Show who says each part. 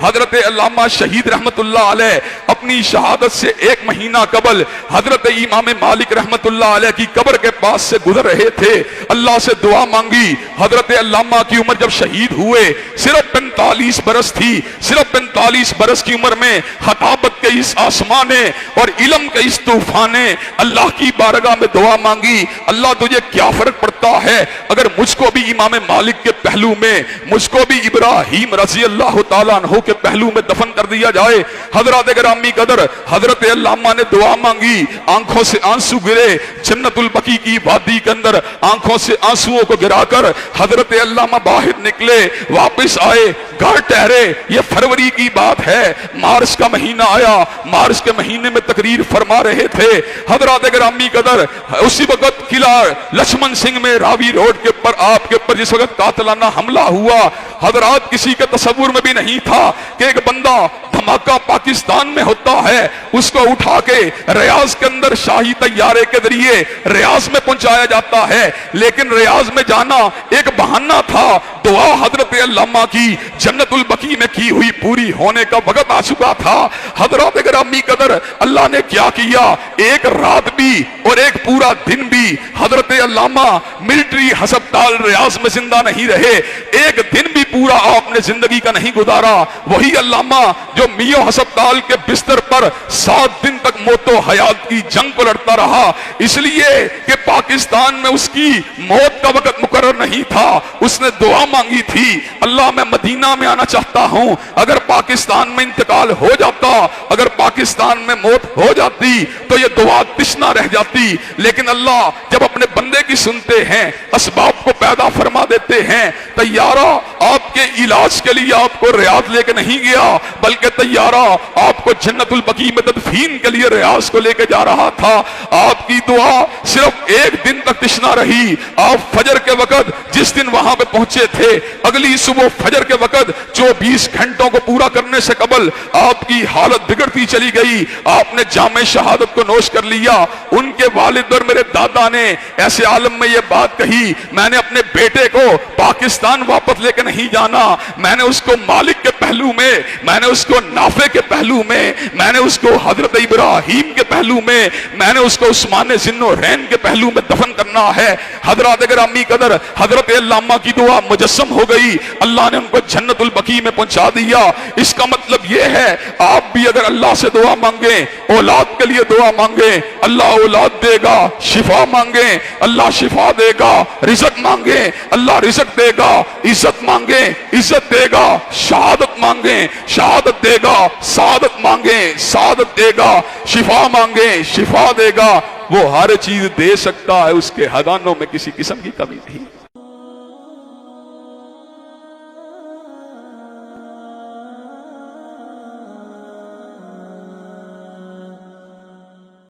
Speaker 1: حضرت علامہ شہید رحمت اللہ علیہ اپنی شہادت سے 1 مہینہ قبل حضرت امام مالک رحمت اللہ علیہ کی قبر کے پاس سے گزر رہے تھے، اللہ سے دعا مانگی۔ حضرت علامہ کی عمر جب شہید ہوئے صرف 45 برس تھی، صرف 45 برس کی عمر میں خطابت کے اس آسمان نے اور علم کے اس طوفان نے اللہ کی بارگاہ میں دعا مانگی، اللہ تجھے کیا فرق پڑتا ہے اگر مجھ کو بھی امام مالک کے پہلو میں، مجھ کو بھی ابراہیم رضی اللہ تعالیٰ عنہ کے پہلو میں دفن کر دیا جائے۔ حضرات گرامی قدر، حضرت علامہ نے دعا مانگی، آنکھوں سے آنسو گرے، جنت البقیع کی وادی کے اندر آنکھوں سے آنسوؤں کو گرا کر حضرت علامہ باہر نکلے، واپس آئے، گھر ٹھہرے۔ یہ فروری کی بات ہے، مارچ کا مہینہ آیا، مارچ کے مہینے میں تقریر فرما رہے تھے۔ حضرات گرامی قدر، اسی وقت قلعہ لچھمن سنگھ میں راوی روڈ کے اوپر آپ کے اوپر جس وقت قاتلانہ حملہ ہوا، حضرات کسی کے تصور میں بھی نہیں تھا کہ ایک بندہ دھماکہ پاکستان میں ہوتا ہے، اس کو اٹھا کے ریاض کے اندر شاہی طیارے کے ذریعے ریاض میں پہنچایا جاتا ہے۔ لیکن ریاض میں جانا ایک بہانہ تھا، دعا حضرت علامہ کی جنت البقیع میں کی ہوئی پوری ہونے کا وقت آ چکا تھا۔ حضرات گرامی قدر، اللہ نے کیا کیا، ایک رات بھی اور ایک پورا دن بھی حضرت علامہ ملٹری ہسپتال ریاض میں زندہ نہیں رہے، ایک دن بھی پورا آپ نے زندگی کا نہیں گزارا۔ وہی علامہ جو میو ہسپتال کے بستر پر 7 دن تک موت و حیات کی جنگ کو لڑتا رہا، اس لیے کہ پاکستان میں اس کی موت کا وقت مقرر نہیں تھا۔ اس نے دعا مانگی تھی، اللہ میں مدینہ میں آنا چاہتا ہوں، اگر پاکستان میں انتقال ہو جاتا، اگر پاکستان میں موت ہو جاتی تو یہ دعا تشنا رہ جاتی۔ لیکن اللہ جب اپنے بندے کی سنتے ہیں، اسباب کو پیدا فرما دیتے ہیں۔ طیارہ آپ کے علاج کے لیے آپ کو ریاض لے کے نہیں گیا، بلکہ طیارہ آپ کو جنت البقیع میں تدفین کے لیے ریاض کو لے کے جا رہا تھا۔ آپ کی دعا صرف 1 دن تک تشنا رہی۔ آپ فجر کے وقت جس دن وہاں پہ پہنچے تھے، اگلی صبح فجر کے وقت 24 گھنٹوں کو پورا کرنے سے قبل آپ کی حالت بگڑتی چلی گئی۔ آپ نے جام شہادت کو نوش کر لیا۔ ان کے والد اور میرے دادا نے ایسے عالم میں یہ بات کہی، میں نے اپنے بیٹے کو پاکستان واپس لے کے نہیں جانا، میں نے اس کو مالک کے پہلو میں، میں نے اس کو نافع کے پہلو میں، میں نے اس کو حضرت ابراہیم کے پہلو میں، میں نے اس کو عثمان ذی النورین کے پہلو میں دفن کرنا ہے۔ حضرات گرامی قدر، حضرت علامہ کی دعا مجسم ہو گئی، اللہ نے ان کو جنت البقیع میں پہنچا دیا۔ اس کا مطلب یہ ہے آپ بھی اگر اللہ سے دعا مانگیں، اولاد کے لیے دعا مانگیں، اللہ اولاد دے گا، شفا مانگیں اللہ شفا دے گا، رزق مانگیں اللہ رزق دے گا، عزت مانگیں عزت دے گا، شہادت مانگیں شہادت دے گا، سعادت مانگیں سعادت دے گا، شفا مانگیں شفا دے گا۔ وہ ہر چیز دے سکتا ہے، اس کے خزانوں میں کسی قسم کی کمی نہیں۔